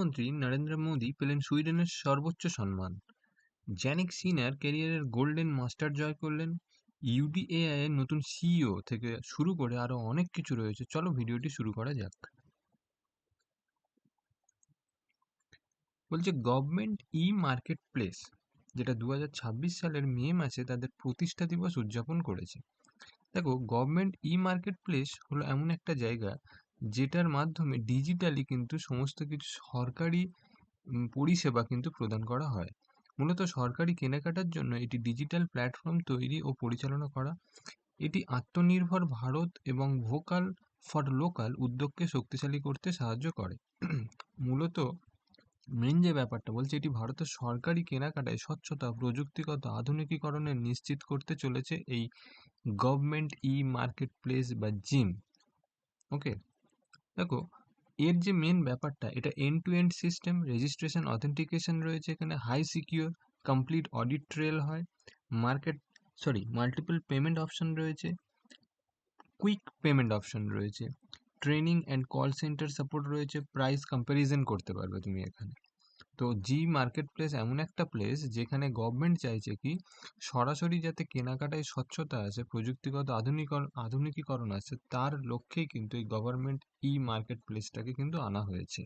প্রধানমন্ত্রী নরেন্দ্র মোদী পেলেন সুইডেনের সর্বোচ্চ সম্মান। জ্যানিক সিনার ক্যারিয়ারের গোল্ডেন মাস্টার জয় করলেন। ইউডিএআই এর নতুন সিইও থেকে শুরু করে আরো অনেক কিছু রয়েছে। চলো ভিডিওটি শুরু করা যাক। বলছে গভর্নমেন্ট ই মার্কেট প্লেস, যেটা 2026 সালের মে মাসে তাদের প্রতিষ্ঠা দিবস উদযাপন করেছে। দেখো, গভর্নমেন্ট ই মার্কেট প্লেস হলো এমন একটা জায়গা যেটার মাধ্যমে ডিজিটালি কিন্তু সমস্ত কিছু সরকারি পরিষেবা কিন্তু প্রদান করা হয়। মূলত সরকারি কেনাকাটার জন্য এটি ডিজিটাল প্ল্যাটফর্ম তৈরি ও পরিচালনা করা। এটি আত্মনির্ভর ভারত এবং ভোকাল ফর লোকাল উদ্যোগকে শক্তিশালী করতে সাহায্য করে। মূলত মেন যে ব্যাপারটা বলছে, এটি ভারতের সরকারি কেনাকাটায় স্বচ্ছতা, প্রযুক্তিগত আধুনিকীকরণের নিশ্চিত করতে চলেছে এই গভর্নমেন্ট ই মার্কেট প্লেস বা জিম। ওকে, দেখো, এর যে মেন ব্যাপারটা, এটা end to end system, registration authentication রয়েছে এখানে, high secure, complete audit trail হয়, মার্কেট মাল্টিপল পেমেন্ট অপশন রয়েছে, কুইক পেমেন্ট অপশন রয়েছে, training and call centre support রয়েছে, প্রাইস কম্প্যারিজন করতে পারবে তুমি এখানে। তো জি মার্কেট প্লেস এমন একটা প্লেস যেখানে গভর্নমেন্ট চাইছে কি সরাসরি যাতে কেনাকাটায় স্বচ্ছতা আছে, প্রযুক্তিগত আধুনিকীকরণ আছে, তার লক্ষ্যেই কিন্তু এই গভর্নমেন্ট ই মার্কেট প্লেসটাকে কিন্তু আনা হয়েছে।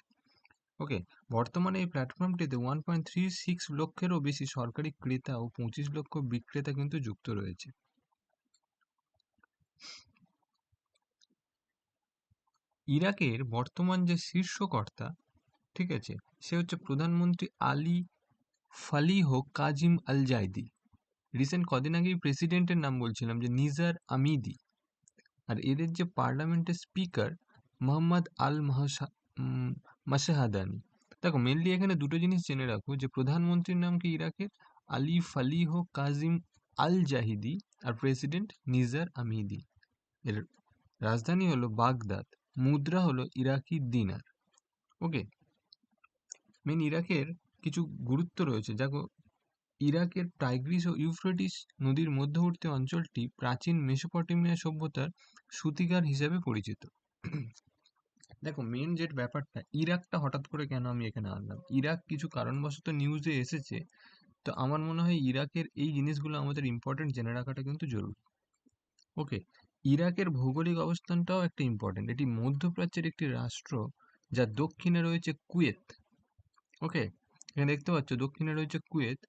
ওকে, বর্তমানে এই প্ল্যাটফর্মটিতে 1.36 লক্ষেরও বেশি সরকারি ক্রেতা ও 25 লক্ষ বিক্রেতা কিন্তু যুক্ত রয়েছে। ইরাকের বর্তমান যে শীর্ষকর্তা, ঠিক আছে, সে হচ্ছে প্রধানমন্ত্রী আলী ফালিহ কাজিম আল জাইদি। রিসেন্ট কদিন আগেই প্রেসিডেন্টের নাম বলছিলাম, যে নিজার আমিদি। আর এদের যে পার্লামেন্টের স্পিকার মোহাম্মদ আল মাসাহাদানি। দেখো, মেনলি এখানে দুটো জিনিস জেনে রাখো, যে প্রধানমন্ত্রীর নাম কি ইরাকের আলী ফালিহ কাজিম আল জাহিদি, আর প্রেসিডেন্ট নিজার আমিদি। এর রাজধানী হলো বাগদাদ, মুদ্রা হলো ইরাকি দিনার। ওকে, মেন ইরাকের কিছু গুরুত্ব রয়েছে। দেখো, ইরাকের টাইগ্রিস ও ইউফ্রেটিস নদীর মধ্যবর্তী অঞ্চলটি প্রাচীন মেসোপটেমিয়া সভ্যতার সূতিকার হিসেবে পরিচিত। দেখো, মেন যে ব্যাপারটা, ইরাকটা হঠাৎ করে কেন আমি এখানে আনলাম, ইরাক কিছু কারণবশত নিউজে এসেছে। তো আমার মনে হয় ইরাকের এই জিনিসগুলো আমাদের ইম্পর্টেন্ট জেনে রাখাটা কিন্তু জরুরি। ওকে, ইরাকের ভৌগোলিক অবস্থানটাও একটা ইম্পর্টেন্ট। এটি মধ্যপ্রাচ্যের একটি রাষ্ট্র, যার দক্ষিণে রয়েছে কুয়েত। ওকে, এখানে দেখতে পাচ্ছ দক্ষিণে রয়েছে কুয়েত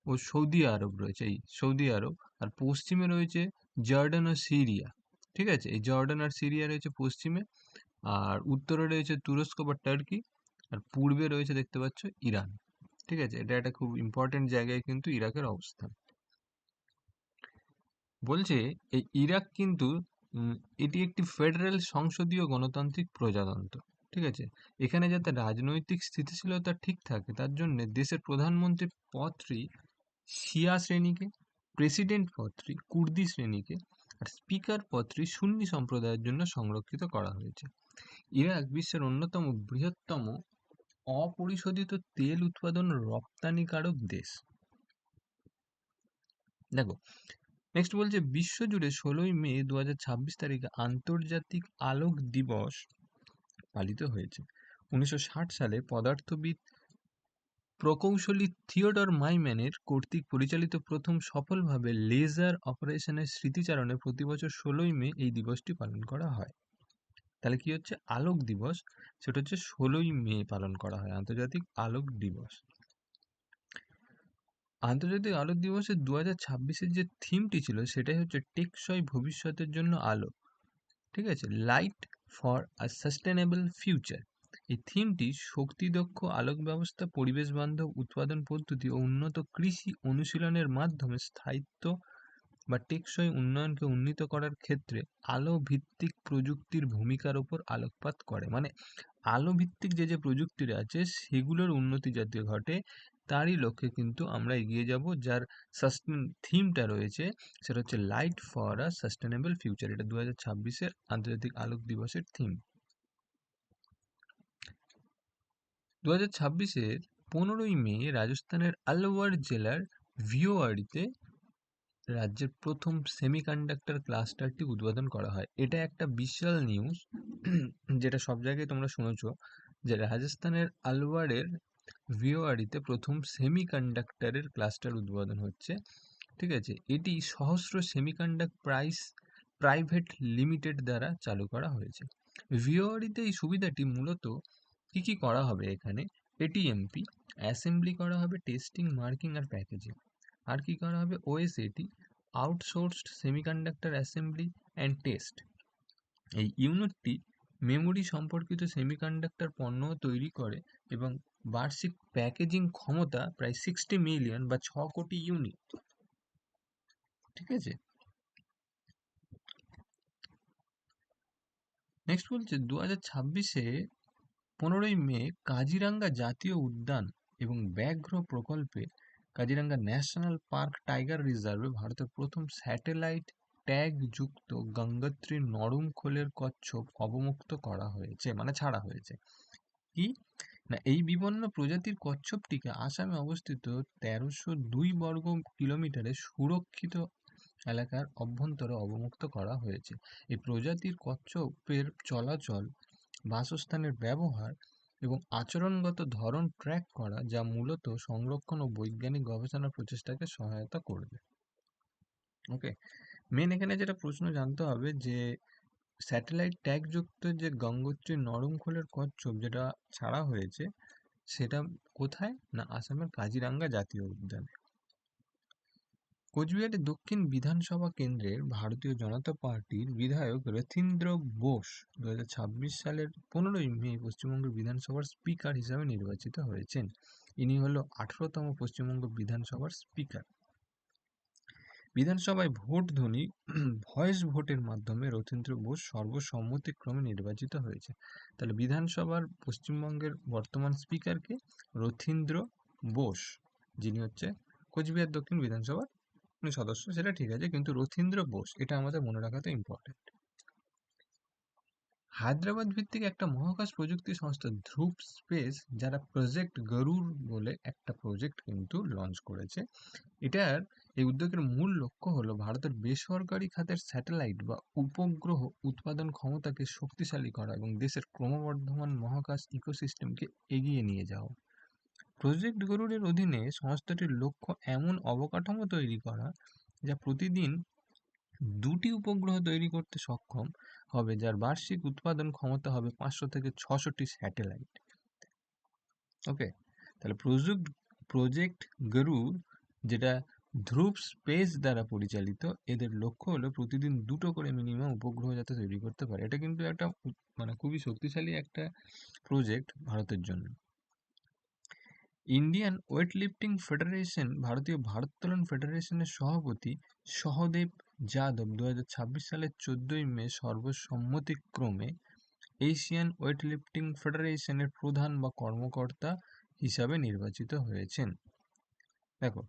ও সৌদি আরব রয়েছে, এই সৌদি আরব। আর পশ্চিমে রয়েছে জর্ডান ও সিরিয়া। ঠিক আছে, এই জর্ডান আর সিরিয়া রয়েছে পশ্চিমে। আর উত্তরে রয়েছে তুরস্ক বা টার্কি। আর পূর্বে রয়েছে দেখতে পাচ্ছ ইরান। ঠিক আছে, এটা একটা খুব ইম্পর্টেন্ট জায়গায় কিন্তু ইরাকের অবস্থান। বলছে এই ইরাক কিন্তু উম, এটি একটি ফেডারেল সংসদীয় গণতান্ত্রিক প্রজাতন্ত্র। ঠিক আছে, এখানে যাতে রাজনৈতিক স্থিতিশীলতা ঠিক থাকে তার জন্য দেশের প্রধানমন্ত্রীর পদটি শিয়া শ্রেণীকে, প্রেসিডেন্ট পদটি কুর্দি শ্রেণীকে, আর স্পিকার পদটি সুন্নি সম্প্রদায়ের জন্য সংরক্ষিত করা হয়েছে। ইরাক বিশ্বের অন্যতম বৃহত্তম অপরিশোধিত তেল উৎপাদন রপ্তানিকারক দেশ। দেখো, নেক্সট বলছে বিশ্বজুড়ে 16ই মে 2026 তারিখে আন্তর্জাতিক আলোক দিবস পালিত হয়েছে। 1960 সালে পদার্থবিদ প্রকৌশলী থিওডর মাইম্যানের কর্তৃক পরিচালিত প্রথম সফলভাবে লেজার অপারেশনের স্মৃতিচারণে প্রতি বছর 16ই মে এই দিবসটি পালন করা হয়। তাহলে কি হচ্ছে আলোক দিবস, সেটা হচ্ছে 16ই মে পালন করা হয় আন্তর্জাতিক আলোক দিবস। আন্তর্জাতিক আলোক দিবসের 2026-এর যে থিমটি ছিল সেটাই হচ্ছে টেকসই ভবিষ্যতের জন্য আলো। ঠিক আছে, light for a sustainable future. এই থিমটি শক্তিদক্ষ আলোক ব্যবস্থা, পরিবেশ বান্ধব উৎপাদন পদ্ধতি ও উন্নত কৃষি অনুশীলনের মাধ্যমে স্থায়িত্ব বা টেকসই উন্নয়নকে উন্নীত করার ক্ষেত্রে আলো ভিত্তিক প্রযুক্তির ভূমিকার উপর আলোকপাত করে। মানে আলো ভিত্তিক যে যে প্রযুক্তির আছে সেগুলোর উন্নতি যাতে ঘটে, তারই লক্ষ্যে কিন্তু আমরা এগিয়ে যাব। যার থিমটা রয়েছে সেটা হচ্ছে light for a sustainable future. এটা 2026-এর আন্তর্জাতিক আলোক দিবসের থিম। 2026-এর 15ই মে রাজস্থানের আলওয়ার জেলার ভিওয়াড়িতে রাজ্যের প্রথম সেমিকন্ডাক্টর ক্লাস্টারটি উদ্বোধন করা হয়। এটা একটা বিশাল নিউজ, যেটা সব জায়গায় তোমরা শুনেছো। যে রাজস্থানের আলওয়ারের ভিওয়ারিতে প্রথম সেমিকন্ডাক্টরের ক্লাস্টার উদ্বোধন হচ্ছে। ঠিক আছে, এটি সহস্র প্রাইভেট লিমিটেড দ্বারা চালু করা হয়েছে। ভিওয়ারিতে এই সুবিধাটি মূলত কি কি করা হবে এখানে? এটিএমপি অ্যাসেম্বলি করা হবে, টেস্টিং, মার্কিং আর প্যাকেজিং। আর কি করা হবে? OSAT outsourced semiconductor assembly and test. এই ইউনিটটি মেমোরি সম্পর্কিত সেমিকন্ডাক্টর পণ্য তৈরি করে এবং বার্ষিক প্যাকেজিং ক্ষমতা প্রায় 60 মিলিয়ন বা 6 কোটি ইউনিট। ঠিক আছে, নেক্সট বলছে 2026-এ 15ই মে কাজিরাঙ্গা জাতীয় উদ্যান এবং ব্যাঘ্র প্রকল্পে কাজিরাঙ্গা ন্যাশনাল পার্ক টাইগার রিজার্ভে ভারতের প্রথম স্যাটেলাইট ট্যাগ যুক্ত গঙ্গোত্রী নরমখোলের কচ্ছপ অবমুক্ত করা হয়েছে, মানে ছাড়া হয়েছে। কি না, এই বিপন্ন প্রজাতির কচ্ছপটিকে আসামে অবস্থিত 1302 বর্গ কিলোমিটারের সুরক্ষিত এলাকার অভ্যন্তরে অবমুক্ত করা হয়েছে। এই প্রজাতির কচ্ছপের চলাচল, বাসস্থানের ব্যবহার এবং আচরণগত ধরন ট্র্যাক করা, যা মূলত সংরক্ষণ ও বৈজ্ঞানিক গবেষণা প্রচেষ্টাকে সহায়তা করবে। ওকে, মেন এখানে যেটা প্রশ্ন জানতে হবে যে স্যাটেলাইট ট্যাগ যুক্ত যে গঙ্গোত্রী নরমখোলের কচ্ছপ যেটা ছাড়া হয়েছে সেটা কোথায়? না আসামের কাজিরাঙ্গা জাতীয় উদ্যানে। কোচবিহারের দক্ষিণ বিধানসভা কেন্দ্রের ভারতীয় জনতা পার্টির বিধায়ক রথীন্দ্র বোস 2026 সালের 15ই মে পশ্চিমবঙ্গ বিধানসভার স্পিকার হিসাবে নির্বাচিত হয়েছেন। ইনি হলো 18তম পশ্চিমবঙ্গ বিধানসভার স্পিকার। বিধানসভায় ভোট ধ্বনি ভয়েস ভোটের মাধ্যমে রথীন্দ্র বোস সর্বসম্মতিক্রমে নির্বাচিত হয়েছে। তাহলে বিধানসভার পশ্চিমবঙ্গের বর্তমান স্পিকারকে রথীন্দ্র বোস, যিনি হচ্ছে কোচবিহার দক্ষিণ বিধানসভার সদস্য, সেটা ঠিক আছে, কিন্তু রথীন্দ্র বোস এটা আমাদের মনে রাখাটা ইম্পর্টেন্ট। হায়দ্রাবাদ ভিত্তিক একটা মহাকাশ প্রযুক্তি সংস্থা ধ্রুব স্পেস, যারা প্রজেক্ট গরুড় বলে একটা প্রজেক্ট কিন্তু লঞ্চ করেছে। এই উদ্যোগের মূল লক্ষ্য হলো ভারতের বেসরকারি খাতের স্যাটেলাইট বা উপগ্রহ উৎপাদন ক্ষমতাকে শক্তিশালী করা এবং দেশের ক্রমবর্ধমান মহাকাশ ইকোসিস্টেমকে এগিয়ে নিয়ে যাওয়া। প্রজেক্ট গরুড়ের অধীনে সংস্থাটির লক্ষ্য এমন অবকাঠামো তৈরি করা যা প্রতিদিন 2টি উপগ্রহ তৈরি করতে সক্ষম হবে, যার বার্ষিক উৎপাদন ক্ষমতা হবে 500 থেকে 600টি স্যাটেলাইট। ওকে, তাহলে প্রজেক্ট গরুড়, যেটা ধ্রুব স্পেস দ্বারা পরিচালিত, এদের লক্ষ্য হলো প্রতিদিন 2টো করে মিনিমাম উপগ্রহ যাতে তৈরি করতে পারে। এটা কিন্তু একটা মানে খুবই শক্তিশালী একটা প্রজেক্ট ভারতের জন্য। ইন্ডিয়ান ওয়েটলিফটিং ফেডারেশন, ভারতীয় ভারোত্তোলন ফেডারেশনের সভাপতি সহদেব যাদব 2026 সালের 14ই মে সর্বসম্মতিক্রমে এশিয়ান ওয়েটলিফটিং ফেডারেশনের প্রধান বা কর্মকর্তা হিসাবে নির্বাচিত হয়েছেন। দেখো,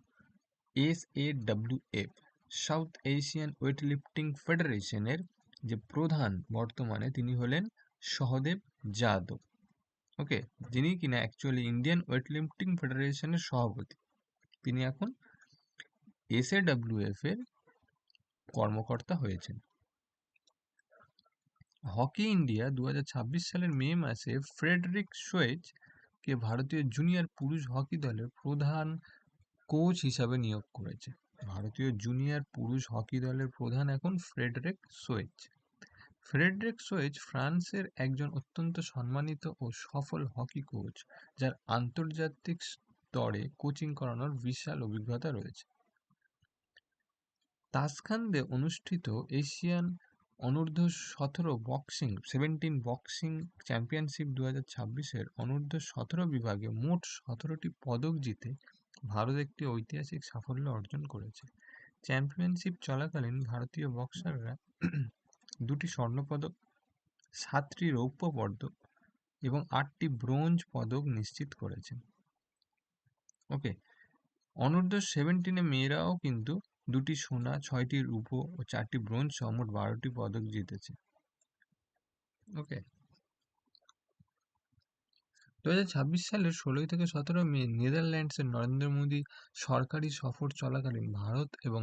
SAWF সাউথ এশিয়ান ওয়েটলিফটিং ফেডারেশনের যে প্রধান বর্তমানে তিনি হলেন সহদেব যাদব। ওকে, যিনি কিনা অ্যাকচুয়ালি ইন্ডিয়ান ওয়েটলিফটিং ফেডারেশনের সভাপতি, তিনি এখন SAWF এর কর্মকর্তা হয়েছেন। হকি ইন্ডিয়া 2026 সালের মে মাসে ফ্রেডরিক সোয়েজ কে ভারতীয় জুনিয়র পুরুষ হকি দলের প্রধান কোচ হিসাবে নিয়োগ করেছে। ভারতীয় জুনিয়র পুরুষ হকি দলের প্রধান এখন ফ্রেডরিক সোয়েজ। ফ্রেডরিক সোয়েজ ফ্রান্সের একজন অত্যন্ত সম্মানিত ও সফল হকি কোচ, যার আন্তর্জাতিক স্তরে কোচিং করানোর বিশাল অভিজ্ঞতা রয়েছে। তাসখান্দে অনুষ্ঠিত এশিয়ান অনূর্ধ্ব-17 বক্সিং চ্যাম্পিয়নশিপ 2026-এর অনূর্ধ্ব-17 বিভাগে মোট 17টি পদক জিতে ভারত একটি ঐতিহাসিক সাফল্য অর্জন করেছে। চ্যাম্পিয়নশিপ চলাকালীন ভারতীয় বক্সাররা 2টি স্বর্ণপদক, 7টি রৌপ্য পদক এবং 8টি ব্রোঞ্জ পদক নিশ্চিত করেছেন। ওকে, অনূর্ধ্ব-17 মেয়েরাও কিন্তু 2টি সোনা, 6টি রূপো ও 4টি ব্রোঞ্জ সহ মোট 12টি পদক জিতেছে। ওকে, 2026 সালের 16 থেকে 17 মে নেদারল্যান্ডসের নরেন্দ্র মোদী সরকারি সফর চলাকালীন ভারত এবং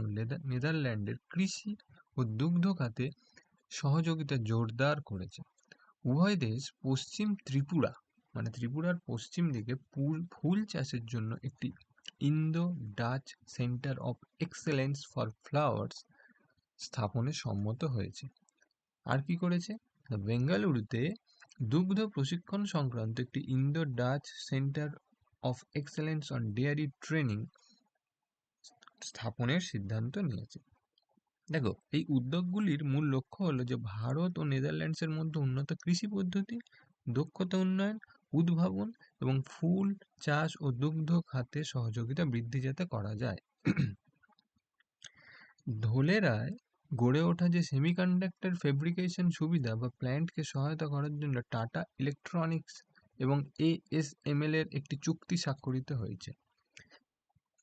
নেদারল্যান্ডের কৃষি ও দুগ্ধ খাতে সহযোগিতা জোরদার করেছে। উভয় দেশ পশ্চিম ত্রিপুরা মানে ত্রিপুরার পশ্চিম দিকে ফুল চাষের জন্য একটি Indo Dutch centre of excellence for flowers স্থাপনে সম্মত হয়েছে। আর কি করেছে? বেঙ্গালুরুতে দুগ্ধ প্রশিক্ষণ সংক্রান্ত একটি Indo Dutch centre of excellence on dairy training স্থাপনের সিদ্ধান্ত নিয়েছে। দেখো, এই উদ্যোগগুলির মূল লক্ষ্য হলো যে ভারত ও নেদারল্যান্ডসের মধ্যে উন্নত কৃষি পদ্ধতি, দক্ষতা উন্নয়ন, উদ্ভাবন এবং ফুল চাষ ও দুগ্ধ খাতে সহযোগিতা বৃদ্ধি যাতে করা যায়। ধোলেরায় গড়ে ওঠা যে সেমিকন্ডাক্টর ফেব্রিকেশন সুবিধা বা প্ল্যান্টকে সহায়তা করার জন্য টাটা ইলেকট্রনিক্স এবং ASML এর একটি চুক্তি স্বাক্ষরিত হয়েছে।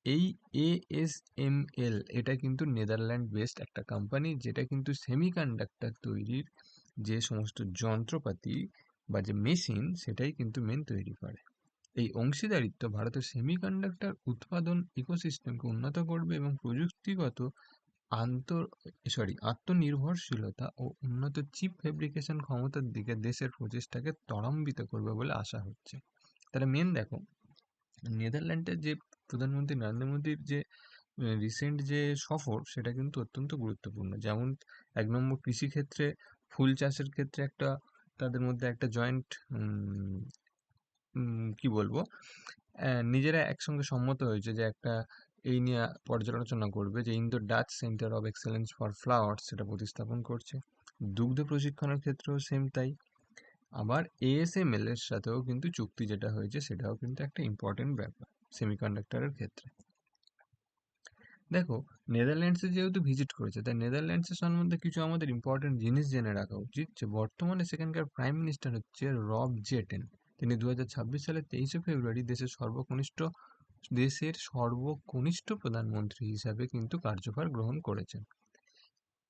এই ASML এটা কিন্তু নেদারল্যান্ড বেসড একটা কোম্পানি, যেটা কিন্তু সেমিকন্ডাক্টর তৈরির যে সমস্ত যন্ত্রপাতি বা যে মেশিন সেটাই কিন্তু মেন তৈরি করে। এই অংশীদারিত্ব ভারতের সেমিকন্ডাক্টর উৎপাদন ইকোসিস্টেমকে উন্নত করবে এবং প্রযুক্তিগত আত্মনির্ভরশীলতা ও উন্নত চিপ ফেব্রিকেশন ক্ষমতার দিকে দেশের প্রচেষ্টাকে ত্বরান্বিত করবে বলে আশা হচ্ছে। তাহলে মেন দেখো, নেদারল্যান্ডের যে প্রধানমন্ত্রী নরেন্দ্র মোদীর যে রিসেন্ট যে সফর, সেটা কিন্তু অত্যন্ত গুরুত্বপূর্ণ। যেমন ১ নম্বর কৃষিক্ষেত্রে, ফুল চাষের ক্ষেত্রে একটা তাদের মধ্যে একটা জয়েন্ট কি বলবো, নিজেরা একসঙ্গে সম্মত হয়েছে যে একটা এই নিয়ে পর্যালোচনা করবে যে Indo Dutch centre of excellence for flowers সেটা প্রতিস্থাপন করছে। দুগ্ধ প্রশিক্ষণের ক্ষেত্রেও সেম তাই। আবার ASML এর সাথেও কিন্তু চুক্তি যেটা হয়েছে সেটাও কিন্তু একটা ইম্পর্টেন্ট ব্যাপার সেমিকন্ডাক্টরের ক্ষেত্রে। দেখো, নেদারল্যান্ডসে যেহেতু ভিজিট করেছে, তাই নেদারল্যান্ডসের সম্বন্ধে কিছু আমাদের ইম্পর্টেন্ট জিনিস জেনে রাখা উচিত। যে বর্তমানে সেখানকার প্রাইম মিনিস্টার হচ্ছে রব জেটেন। তিনি 2026 সালের 23শে ফেব্রুয়ারি দেশের সর্বকনিষ্ঠ প্রধানমন্ত্রী হিসাবে কিন্তু কার্যভার গ্রহণ করেছেন।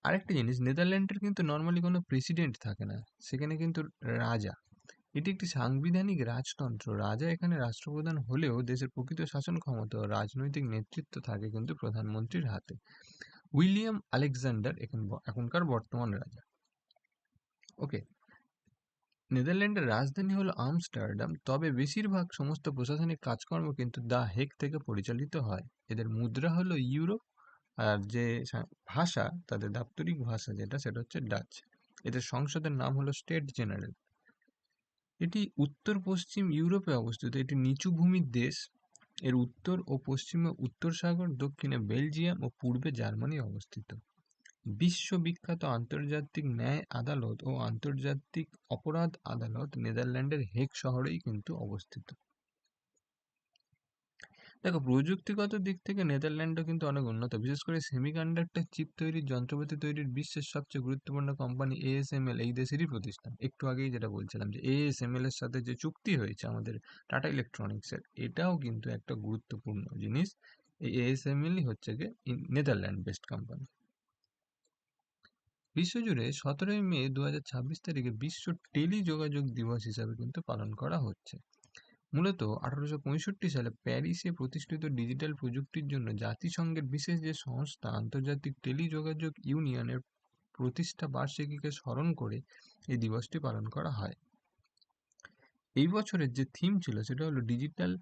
আরেকটা জিনিস, নেদারল্যান্ডের কিন্তু নর্মালি কোনো প্রেসিডেন্ট থাকে না, সেখানে কিন্তু রাজা। এটি একটি সাংবিধানিক রাজতন্ত্র। রাজা এখানে রাষ্ট্রপ্রধান হলেও দেশের প্রকৃত শাসন ক্ষমতা ও রাজনৈতিক নেতৃত্ব থাকে কিন্তু প্রধানমন্ত্রীর হাতে। উইলিয়াম আলেকজান্ডার এখনকার বর্তমান রাজা। ওকে, নেদারল্যান্ডের রাজধানী হলো আমস্টারডাম, তবে বেশিরভাগ সমস্ত প্রশাসনিক কাজকর্ম কিন্তু দ্য হেগ থেকে পরিচালিত হয়। এদের মুদ্রা হলো ইউরো, আর যে ভাষা, তাদের দাপ্তরিক ভাষা যেটা, সেটা হচ্ছে ডাচ। এদের সংসদের নাম হলো স্টেট জেনারেল। এটি উত্তর পশ্চিম ইউরোপে অবস্থিত। এটি নিচু ভূমির দেশ। এর উত্তর ও পশ্চিমে উত্তর সাগর, দক্ষিণে বেলজিয়াম ও পূর্বে জার্মানি অবস্থিত। বিশ্ববিখ্যাত আন্তর্জাতিক ন্যায় আদালত ও আন্তর্জাতিক অপরাধ আদালত নেদারল্যান্ডের হেগ শহরেই কিন্তু অবস্থিত। দেখো, প্রযুক্তিগত দিক থেকে নেদারল্যান্ডও কিন্তু অনেক উন্নত। বিশেষ করে সেমিকন্ডাক্টর চিপ তৈরির যন্ত্রপাতি তৈরির বিশ্বের সবচেয়ে গুরুত্বপূর্ণ কোম্পানি ASML এই দেশেরই প্রতিষ্ঠান। একটু আগেই যেটা বলছিলাম যে ASML এর সাথে যে চুক্তি হয়েছে আমাদের টাটা ইলেকট্রনিক্সের, এটাও কিন্তু একটা গুরুত্বপূর্ণ জিনিস। এই ASML হচ্ছে গিয়ে নেদারল্যান্ড বেসড কোম্পানি। বিশ্বজুড়ে 17ই মে 2026 তারিখে বিশ্ব টেলিযোগাযোগ দিবস হিসাবে কিন্তু পালন করা হচ্ছে। মূলত 1865 সালে প্যারিসে প্রতিষ্ঠিত ডিজিটাল প্রযুক্তির জন্য জাতিসংঘের বিশেষ যে সংস্থা আন্তর্জাতিক টেলিযোগাযোগ ইউনিয়নের প্রতিষ্ঠা বার্ষিকীকে স্মরণ করে এই দিবসটি পালন করা হয়। এই বছরের যে থিম ছিল সেটা হলো ডিজিটাল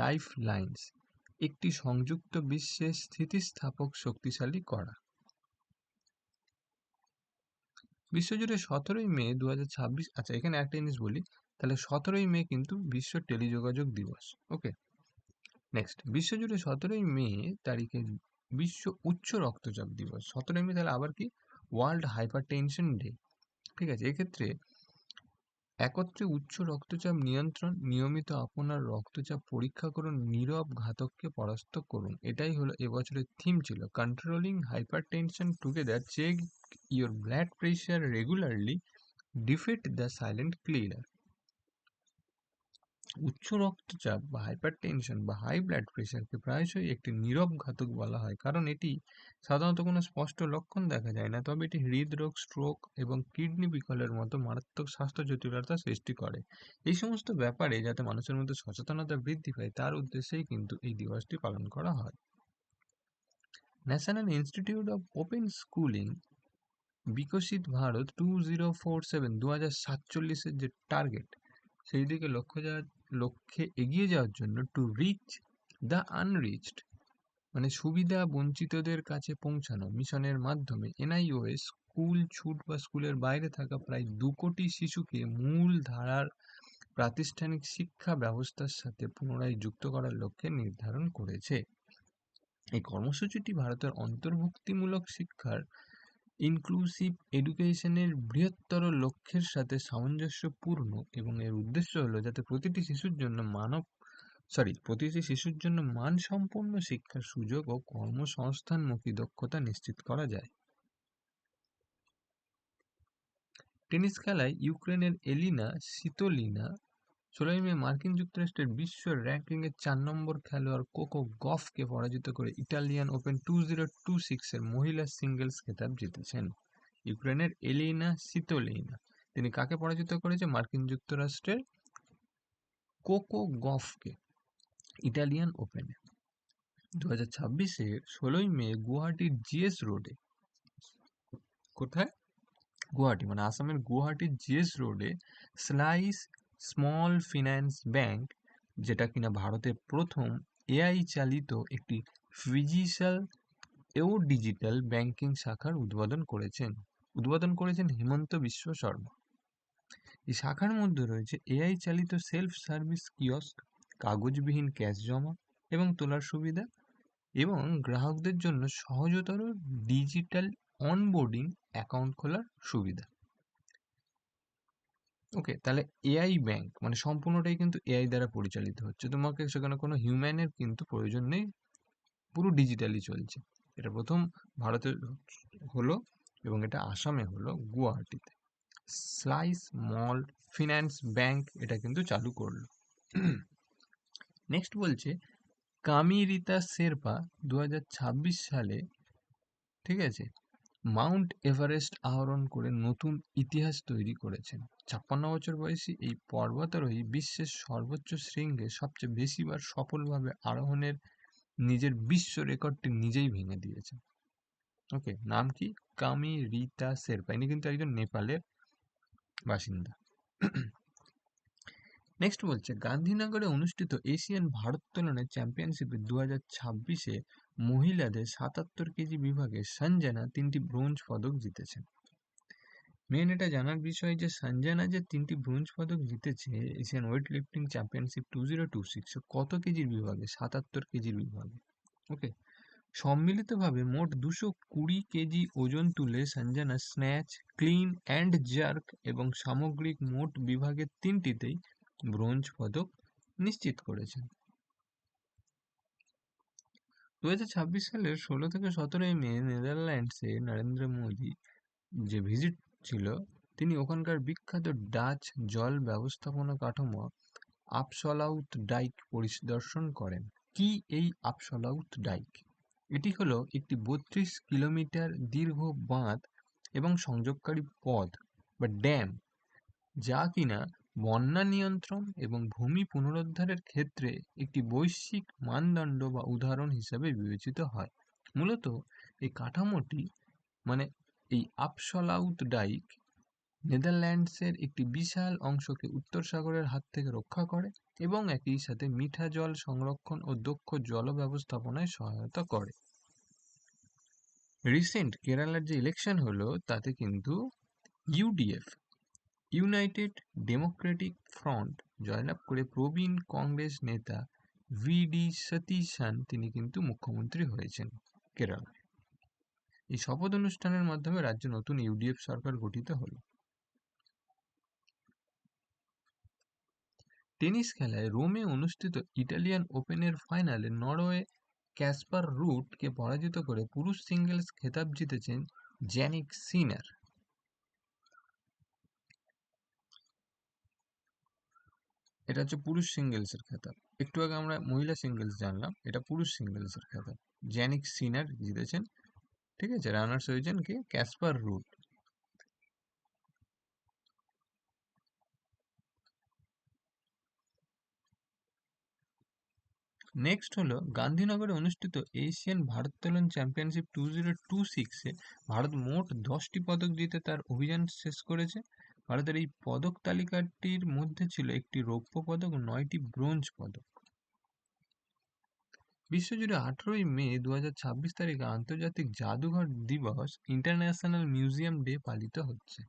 লাইফ লাইন্স, একটি সংযুক্ত বিশ্বে স্থিতিস্থাপক শক্তিশালী করা। বিশ্বজুড়ে 17ই মে 2026, আচ্ছা এখানে একটা জিনিস বলি, তাহলে 17ই মে কিন্তু বিশ্ব টেলিযোগাযোগ দিবস। ওকে, নেক্সট, বিশ্বজুড়ে 17ই মে তারিখে বিশ্ব উচ্চ রক্তচাপ দিবস। 17ই মে তাহলে আবার কি, ওয়ার্ল্ড হাইপারটেনশন ডে। ঠিক আছে, এক্ষেত্রে একত্রে উচ্চ রক্তচাপ নিয়ন্ত্রণ, নিয়মিত আপনার রক্তচাপ পরীক্ষা করুন, নীরব ঘাতককে পরাস্ত করুন, এটাই হলো এবছরের থিম ছিল। Controlling hypertension together, check your blood pressure regularly, defeat the silent killer. উচ্চ রক্তচাপ বা হাইপারটেনশন বা হাই ব্লাড প্রেশারকে প্রায়শই একটি নীরব ঘাতক বলা হয়, কারণ এটি সাধারণত কোনো স্পষ্ট লক্ষণ দেখা যায় না, তবে এটি হৃদরোগ, স্ট্রোক এবং কিডনি বিকলের মতো মারাত্মক স্বাস্থ্য জটিলতা সৃষ্টি করে। এই সমস্ত ব্যাপারে যাতে মানুষের মধ্যে সচেতনতা বৃদ্ধি পায়, তার উদ্দেশ্যেই কিন্তু এই দিবসটি পালন করা হয়। National institute of open schooling বিকশিত ভারত 2047 2047 এর যে টার্গেট, সেই দিকে লক্ষ্যে এগিয়ে যাওয়ার জন্য টু রিচ দ্য আনরিচড, মানে সুবিধা বঞ্চিতদের কাছে পৌঁছানো মিশনের মাধ্যমে এনআইওএস স্কুল ছুট বা স্কুলের বাইরে থাকা প্রায় 2 কোটি শিশুকে মূল ধারার প্রাতিষ্ঠানিক শিক্ষা ব্যবস্থার সাথে পুনরায় যুক্ত করার লক্ষ্যে নির্ধারণ করেছে। এই কর্মসূচিটি ভারতের অন্তর্ভুক্তিমূলক শিক্ষার ইনক্লুসিভ এডুকেশনের বৃহত্তর লক্ষ্যের সাথে সামঞ্জস্যপূর্ণ এবং এর উদ্দেশ্য হলো যাতে প্রতিটি শিশুর জন্য মানসম্পন্ন শিক্ষার সুযোগ ও কর্মসংস্থানমুখী দক্ষতা নিশ্চিত করা যায়। টেনিস খেলায় ইউক্রেনের এলিনা সিতোলিনা 16 মে মার্কিন যুক্তরাষ্ট্রের বিশ্ব র্যাঙ্কিংয়ের 4 নম্বর খেলোয়াড় কোকো গফকে পরাজিত করে ইটালিয়ান ওপেন 2026 এর মহিলা সিঙ্গেলস খেতাব জিতেছেন। ইউক্রেনের এলিনা সিতোলিনা তিনি কাকে পরাজিত করেছে? মার্কিন যুক্তরাষ্ট্রের কোকো গফকে ইটালিয়ান ওপেনে। 2026-এর 16 মে গুয়াহাটির জিএস রোডে, কোথায়? গুয়াহাটি, মানে আসামের গুয়াহাটির জিএস রোডে স্লাইস স্মল ফিন্যান্স ব্যাংক, যেটা কিনা ভারতের প্রথম এআই চালিত একটি ফিজিক্যাল ও ডিজিটাল ব্যাংকিং শাখার উদ্বোধন করেছেন হিমন্ত বিশ্ব শর্মা। এই শাখার মধ্যে রয়েছে এআই চালিত সেলফ সার্ভিস কিয়স্ক, কাগজবিহীন ক্যাশ জমা এবং তোলার সুবিধা এবং গ্রাহকদের জন্য সহজতর ডিজিটাল অনবোর্ডিং অ্যাকাউন্ট খোলার সুবিধা। ওকে, তাহলে এআই ব্যাংক মানে সম্পূর্ণটাই কিন্তু এআই দ্বারা পরিচালিত হচ্ছে, তোমাকে সেখানে কোনো হিউম্যানের কিন্তু প্রয়োজন নেই, পুরো ডিজিটালি চলছে। এটা প্রথম ভারতে হলো এবং এটা আসামে হলো গুয়াহাটিতে। স্লাইস স্মল ফিন্যান্স ব্যাংক এটা কিন্তু চালু করলো। নেক্সট বলছে কামিরিতা শেরপা 2026 সালে, ঠিক আছে, মাউন্ট এভারেস্ট আরোহণ করে নতুন ইতিহাস তৈরি করেছেন। 56 বছর বয়সী এই পর্বতারোহী বিশ্বের সর্বোচ্চ শৃঙ্গে সবচেয়ে বেশিবার সফলভাবে আরোহণের নিজের বিশ্ব রেকর্ডটি নিজেই ভেঙে দিয়েছেন। ওকে, নাম কি? কামিরিতা শেরপা। ইনি কিন্তু একজন নেপালের বাসিন্দা। নেক্সট বলছে গান্ধীনগরে অনুষ্ঠিত এশিয়ান ভারোত্তোলনের চ্যাম্পিয়নশিপে 2026-এ মহিলাদের 77 কেজি বিভাগে সঞ্জনা 3টি ব্রোঞ্জ পদক জিতেছেন। মেন এটা জানার বিষয় যে সঞ্জনা যে 3টি ব্রোঞ্জ পদক জিতেছে এশিয়ান ওয়েট লিফটিং চ্যাম্পিয়নশিপ 2026 কত কেজির বিভাগে? 77 কেজির বিভাগে। ওকে, সম্মিলিতভাবে মোট 220 কেজি ওজন তুলে Sanjana snatch, clean and jerk এবং সামগ্রিক মোট বিভাগের 3টিতেই ব্রোঞ্জ পদক নিশ্চিত করেছেন। 2026 সালের 16 থেকে 17 মে নেদারল্যান্ডসে নরেন্দ্র মোদী যে ভিজিট ছিল, তিনি ওখানকার বিখ্যাত ডাচ জল ব্যবস্থাপনা কাঠামো আপসলাউথ ডাইক পরিদর্শন করেন। কি এই আপসলাউথ ডাইক? এটি হলো একটি 32 কিলোমিটার দীর্ঘ বাঁধ এবং সংযোগকারী পথ বা ড্যাম, যা কিনা বন্যা নিয়ন্ত্রণ এবং ভূমি পুনরুদ্ধারের ক্ষেত্রে একটি বৈশ্বিক মানদণ্ড বা উদাহরণ হিসাবে বিবেচিত হয়। মূলত এই কাঠামোটি মানে এই আপসলাউথ ডাইক নেদারল্যান্ডসের একটি বিশাল অংশকে উত্তর সাগরের হাত থেকে রক্ষা করে এবং একই সাথে মিঠা জল সংরক্ষণ ও দক্ষ জল ব্যবস্থাপনায় সহায়তা করে। রিসেন্ট কেরালার যে ইলেকশন হলো তাতে কিন্তু ইউডিএফ, ইউনাইটেড ডেমোক্রেটিক ফ্রন্ট জয়লাভ করে প্রবীণ কংগ্রেস নেতা ভিডি সতীশান তিনি কিন্তু মুখ্যমন্ত্রী হয়েছেন কেরালায়। এই শপথ অনুষ্ঠানের মাধ্যমে রাজ্যে নতুন ইউডিএফ সরকার গঠিত হলো। টেনিস খেলায় রোমে অনুষ্ঠিত ইটালিয়ান ওপেনের ফাইনালে নরওয়ে ক্যাসপার রুডকে পরাজিত করে পুরুষ সিঙ্গেলস খেতাব জিতেছেন জ্যানিক সিনার। এটা হচ্ছে পুরুষ সিঙ্গেলসের খেতাব। একটু আগে আমরা মহিলা সিঙ্গেলস জানলাম, এটা পুরুষ সিঙ্গেলসের খেতাব। জ্যানিক সিনার জিতেছেন, ঠিক আছে। রানার্স হয়েছেন কে? Kasper rude. নেক্সট হলো গান্ধীনগরে অনুষ্ঠিত এশিয়ান ভারোত্তোলন চ্যাম্পিয়নশিপ 2026-এ ভারত মোট 10টি পদক জিতে তার অভিযান শেষ করেছে। ভারতের এই পদক তালিকাটির মধ্যে ছিল একটি রৌপ্য পদক ও 9টি ব্রোঞ্জ পদক। বিশ্বজুড়ে 18ই মে 2026 তারিখে আন্তর্জাতিক জাদুঘর দিবস ইন্টারন্যাশনাল মিউজিয়াম ডে পালিত হচ্ছে।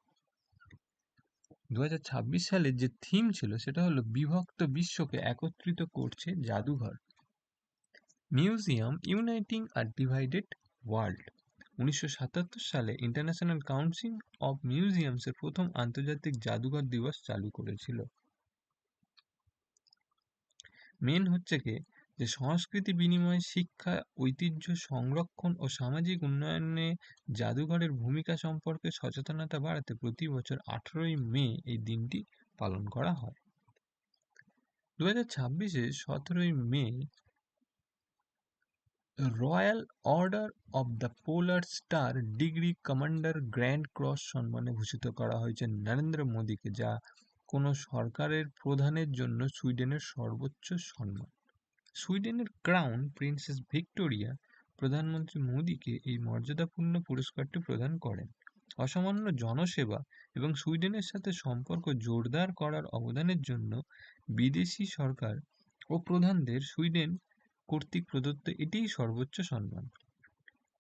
2026 সালের যে থিম ছিল সেটা হলো বিভক্ত বিশ্বকে একত্রিত করছে জাদুঘর। মিউজিয়াম ইউনাইটিং আ ডিভাইডেড ওয়ার্ল্ড। 1977 সালে ইন্টারন্যাশনাল কাউন্সিল অফ মিউজিয়ামসের প্রথম আন্তর্জাতিক জাদুঘর দিবস চালু করেছিল। মেন হচ্ছে যে সংস্কৃতি বিনিময়, শিক্ষা, ঐতিহ্য সংরক্ষণ ও সামাজিক উন্নয়নে জাদুঘরের ভূমিকা সম্পর্কে সচেতনতা বাড়াতে প্রতি বছর 18ই মে এই দিনটি পালন করা হয়। 2026-এ 17ই মে Royal Order of the Polar Star degree Commander Grand Cross সম্মানে ভূষিত করা হয়েছে নরেন্দ্র মোদীকে, যা কোনো সরকারের প্রধানের জন্য সুইডেনের সর্বোচ্চ সম্মান। সুইডেনের ক্রাউন প্রিন্সেস ভিক্টোরিয়া প্রধানমন্ত্রী মোদীকে এই মর্যাদাপূর্ণ পুরস্কারটি প্রদান করেন। অসামান্য জনসেবা এবং সুইডেনের সাথে সম্পর্ক জোরদার করার অবদানের জন্য বিদেশি সরকার ও প্রধানদের সুইডেন কর্তৃক প্রদত্ত এটিই সর্বোচ্চ সম্মান।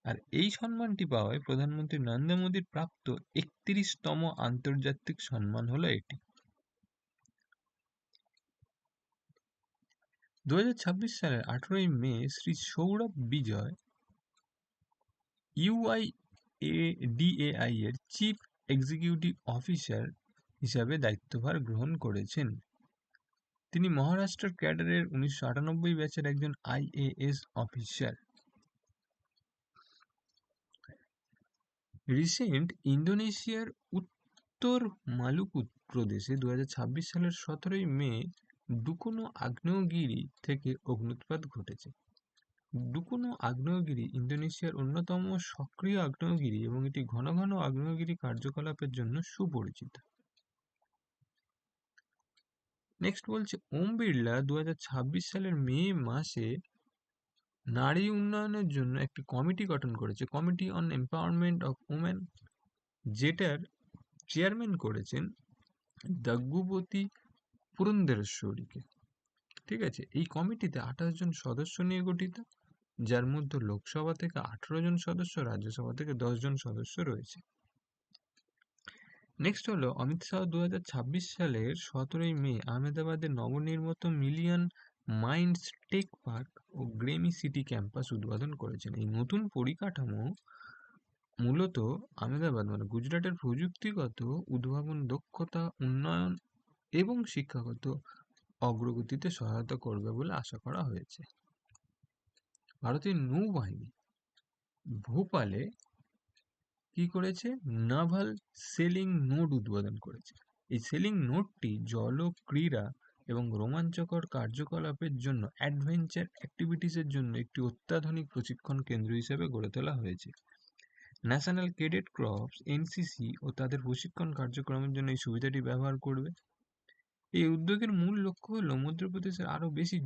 আর এই সম্মানটি পাওয়ায় প্রধানমন্ত্রী নরেন্দ্র মোদীর প্রাপ্ত 31তম আন্তর্জাতিক সম্মান হলো এটি। 2026 সালের 18ই মে শ্রী সৌরভ বিজয় ইউআইডিএআই এর চিফ এক্সিকিউটিভ অফিসার হিসাবে দায়িত্বভার গ্রহণ করেছেন। তিনি মহারাষ্ট্র ক্যাডারের 1998 ব্যাচের একজন আইএএস অফিসার। রিসেন্ট ইন্দোনেশিয়ার উত্তর মালুকু প্রদেশে 2026 সালের 17ই মে ডুকোনো আগ্নেয়গিরি থেকে অগ্ন্যুৎপাত ঘটেছে। ডুকোনো আগ্নেয়গিরি ইন্দোনেশিয়ার অন্যতম সক্রিয় আগ্নেয়গিরি এবং এটি ঘন ঘন আগ্নেয়গিরি কার্যকলাপের জন্য সুপরিচিত। নেক্সট বলছে ওম বিড়লা 2026 সালের মে মাসে নারী উন্নয়নের জন্য একটি কমিটি গঠন করেছে, committee on empowerment of women, যেটার চেয়ারম্যান করেছেন দাগ্গুবতী পুরন্দেশ্বরীকে। ঠিক আছে, এই কমিটিতে 28 জন সদস্য নিয়ে গঠিত, যার মধ্যে লোকসভা থেকে 18 জন সদস্য, রাজ্যসভা থেকে 10 জন সদস্য রয়েছে। নেক্সট হলো অমিত শাহ 2026 সালের 17ই মে আহমেদাবাদের নবনির্মিত মিলিয়ন মাইন্ডস টেক পার্ক ও গ্রেমি সিটি ক্যাম্পাস উদ্বোধন করেছেন। এই নতুন পরিকাঠামো মূলত আহমেদাবাদ মানে গুজরাটের প্রযুক্তিগত উদ্ভাবন, দক্ষতা উন্নয়ন এবং শিক্ষাগত অগ্রগতিতে সহায়তা করবে বলে আশা করা হয়েছে। ভারতীয় নৌবাহিনী ভোপালে কি করেছে, নাভাল সেলিং নোড উদ্বোধন করেছে। এই সেলিং নোডটি জল ক্রীড়া এবং রোমাঞ্চকর কার্যকলাপের জন্য অ্যাডভেঞ্চার অ্যাক্টিভিটিসের জন্য একটি অত্যাধুনিক প্রশিক্ষণ কেন্দ্র হিসেবে গড়ে তোলা হয়েছে। ন্যাশনাল ক্যাডেট কর্পস এনসিসি ও তাদের প্রশিক্ষণ কার্যক্রমের জন্য এই সুবিধাটি ব্যবহার করবে। এই উদ্যোগের মূল লক্ষ্য হলো মধ্যপ্রদেশের আরও বেশি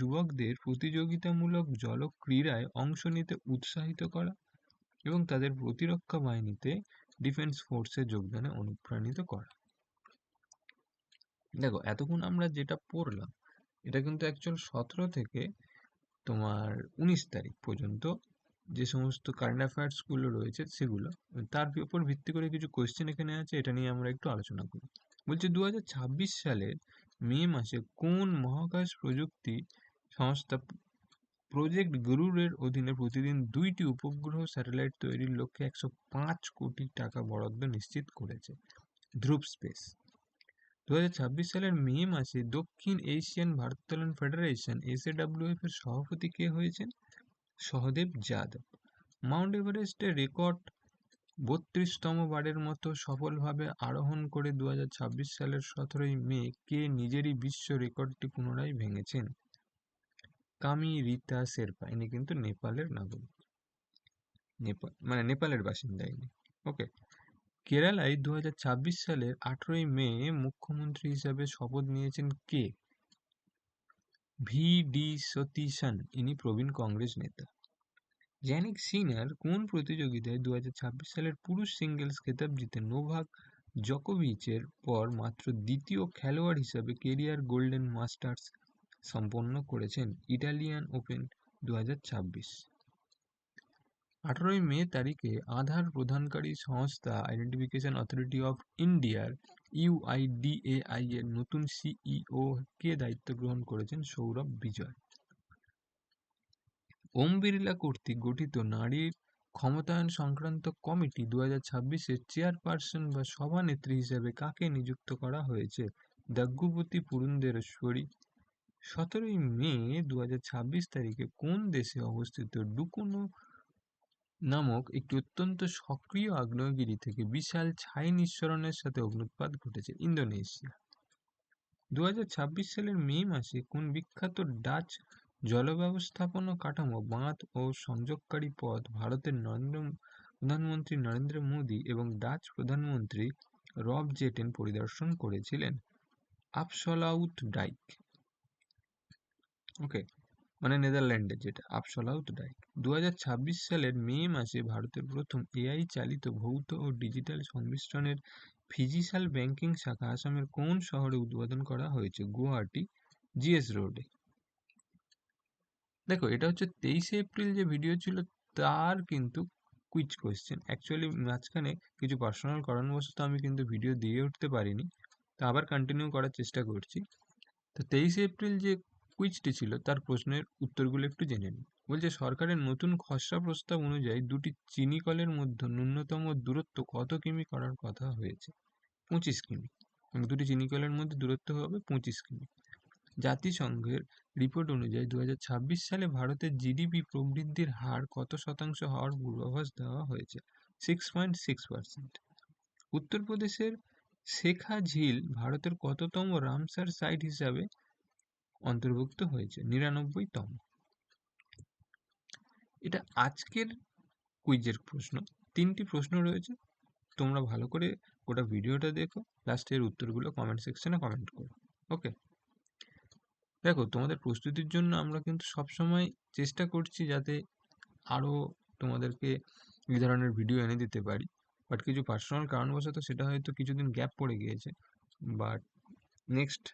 যুবকদের প্রতিযোগিতামূলক জল ক্রীড়ায় অংশ নিতে উৎসাহিত করা এবং তাদের প্রতিরক্ষা বাহিনীতে ডিফেন্স ফোর্সে যোগদানে অনুপ্রাণিত করা। দেখো, এতক্ষণ আমরা যেটা পড়লাম এটা কিন্তু অ্যাকচুয়াল 17 থেকে তোমার 19 তারিখ পর্যন্ত যে সমস্ত কারেন্ট অ্যাফেয়ার্স গুলো রয়েছে সেগুলো, তার উপর ভিত্তি করে কিছু কোয়েশ্চেন এখানে আছে, এটা নিয়ে আমরা একটু আলোচনা করি। বলছে 2026 সালের মে মাসে কোন মহাকাশ প্রযুক্তি সংস্থা প্রজেক্ট গরুড়ের অধীনে প্রতিদিন 2টি উপগ্রহ স্যাটেলাইট তৈরির লক্ষ্যে 105 কোটি টাকা বরাদ্দ নিশ্চিত করেছে? ধ্রুব স্পেস। 2026 সালের মে মাসে দক্ষিণ এশিয়ান ভারোত্তোলন ফেডারেশন এসএডব্লিউএফ এর সভাপতি কে হয়েছেন? সহদেব যাদব। মাউন্ট এভারেস্টের রেকর্ড 32তম বারের মতো সফলভাবে আরোহণ করে 2026 সালের 17ই মে কে নিজেরই বিশ্ব রেকর্ডটি পুনরায় ভেঙেছেন? কামি রিতা শেরপা। ইনি কিন্তু নেপালের নাগরিক, নেপালের বাসিন্দা ইনি। ওকে। কেরালায় 2026 সালের 18ই মে মুখ্যমন্ত্রী হিসাবে শপথ নিয়েছেন কে? ভি.ডি. সতীশন। ইনি প্রবীণ কংগ্রেস নেতা। জ্যানিক সিনার কোন প্রতিযোগিতায় 2026 সালের পুরুষ সিঙ্গেলস খেতাব জিতে নোভাক জোকোভিচের পর মাত্র দ্বিতীয় খেলোয়াড় হিসেবে কেরিয়ার গোল্ডেন মাস্টার্স সম্পন্ন করেছেন ইটালিয়ান ওপেন 2026। 18 মে তারিখে আধার প্রদানকারী সংস্থা আইডেন্টিফিকেশন অথরিটি অফ ইন্ডিয়ার ইউআইডিএআই এর নতুন সিইও কে দায়িত্ব গ্রহণ করেছেন সৌরভ বিজয়। ওম বিড়লা কর্তৃক গঠিত নারীর ক্ষমতায়ন সংক্রান্ত কমিটি 2026-এর চেয়ারপারসন বা সভানেত্রী হিসেবে কাকে নিযুক্ত করা হয়েছে? দাগ্গুপতি পুরন্দেশ্বরী। 17 মে 2026 তারিখে কোন দেশে অবস্থিত ডুকুনু নামক একটি অত্যন্ত সক্রিয় আগ্নেয়গিরি থেকে বিশাল ছাই নিঃসরণের সাথে অগ্ন্যুৎপাত ঘটেছে? ইন্দোনেশিয়া। 2026 সালের মে মাসে কোন বিখ্যাত ডাচ জলব্যবস্থাপনা কাঠামো, বাঁধ ও সংযোগকারী পথ ভারতের প্রধানমন্ত্রী নরেন্দ্র মোদী এবং ডাচ প্রধানমন্ত্রী রব জেটেন পরিদর্শন করেছিলেন? আপসলাউট ডাইক। ওকে, মানে নেদারল্যান্ডের যেটা আপসলাউট ডাইক। 2026 সালের মে মাসে ভারতের প্রথম এআই চালিত ভৌত ও ডিজিটাল সংমিশ্রণের ফিজিক্যাল ব্যাংকিং শাখা আসামের কোন শহরে উদ্বোধন করা হয়েছে? গুয়াহাটি জিএস রোডে। দেখো, এটা হচ্ছে 23 এপ্রিল যে ভিডিও ছিল তার কিন্তু কুইজ কোয়েশ্চেন। অ্যাকচুয়ালি মাঝখানে কিছু পার্সোনাল কারণবশত আমি কিন্তু ভিডিও দিয়ে উঠতে পারিনি, তো আবার কন্টিনিউ করার চেষ্টা করছি। তো 23 এপ্রিল যে কুইজটি ছিল তার প্রশ্নের উত্তরগুলো একটু জেনে নিই। বলছে, সরকারের নতুন খসড়া প্রস্তাব অনুযায়ী দুটি চিনিকলের মধ্যে ন্যূনতম দূরত্ব কত কিমি করার কথা হয়েছে? 25 কিমি। মানে দুটি চিনিকলের মধ্যে দূরত্ব হবে 25 কিমি। জাতিসংঘের রিপোর্ট অনুযায়ী 2026 সালে ভারতের জিডিপি প্রবৃদ্ধির হার কত শতাংশ হওয়ার পূর্বাভাস দেওয়া হয়েছে? 6.6%। উত্তরপ্রদেশের শেখা ঝিল ভারতের কততম রামসার সাইট হিসাবে অন্তর্ভুক্ত হয়েছে? 99তম। এটা আজকের কুইজের প্রশ্ন। 3টি প্রশ্ন রয়েছে, তোমরা ভালো করে গোটা ভিডিওটা দেখো, লাস্টের উত্তরগুলো কমেন্ট সেকশনে কমেন্ট করো। ওকে, দেখো, তোমাদের প্রস্তুতির জন্য আমরা কিন্তু সবসময় চেষ্টা করছি যাতে আরও তোমাদেরকে এই ধরনের ভিডিও এনে দিতে পারি, বাট কিছু পার্সোনাল কারণবশত সেটা হয়তো কিছুদিন গ্যাপ পড়ে গিয়েছে। বাট নেক্সট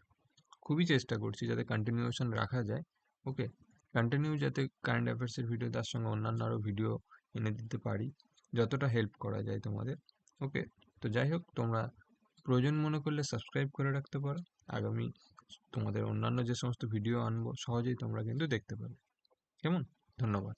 খুবই চেষ্টা করছি যাতে কন্টিনিউশন রাখা যায়। ওকে, কন্টিনিউ যাতে কারেন্ট অ্যাফেয়ার্সের ভিডিও তার সঙ্গে অন্যান্য আরও ভিডিও এনে দিতে পারি, যতটা হেল্প করা যায় তোমাদের। ওকে, তো যাই হোক, তোমরা প্রয়োজন মনে করলে সাবস্ক্রাইব করে রাখতে পারো। আগামী তোমাদের অন্যান্য যে সমস্ত ভিডিও আনবো সহজেই তোমরা কিন্তু দেখতে পাবে। কেমন? ধন্যবাদ।